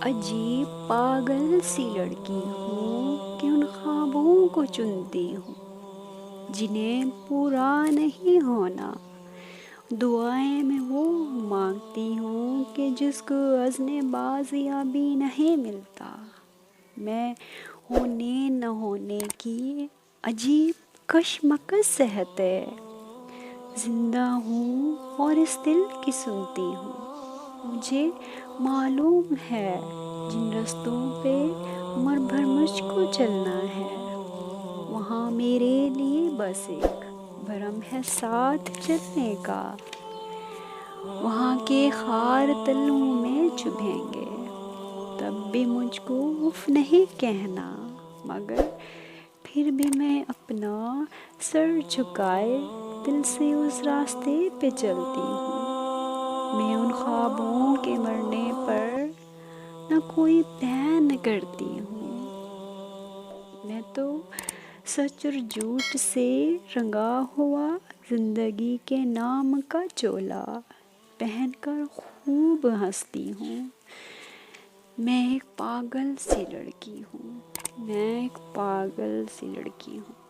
عجیب پاگل سی لڑکی ہوں کہ ان خوابوں کو چنتی ہوں جنہیں پورا نہیں ہونا، دعائیں میں وہ مانگتی ہوں کہ جس کو عزم بازیابی نہیں ملتا۔ میں ہونے نہ ہونے کی عجیب کشمکش سہتے زندہ ہوں اور اس دل کی سنتی ہوں۔ مجھے معلوم ہے جن رستوں پہ عمر بھر مجھ کو چلنا ہے، وہاں میرے لیے بس ایک بھرم ہے ساتھ چلنے کا۔ وہاں کے خار تلوں میں چبھیں گے تب بھی مجھ کو اف نہیں کہنا، مگر پھر بھی میں اپنا سر جھکائے دل سے اس راستے پہ چلتی ہوں۔ میں ان خوابوں کے مرنے پر نہ کوئی بین کرتی ہوں، میں تو سچ اور جھوٹ سے رنگا ہوا زندگی کے نام کا چولا پہن کر خوب ہنستی ہوں۔ میں ایک پاگل سی لڑکی ہوں، میں ایک پاگل سی لڑکی ہوں۔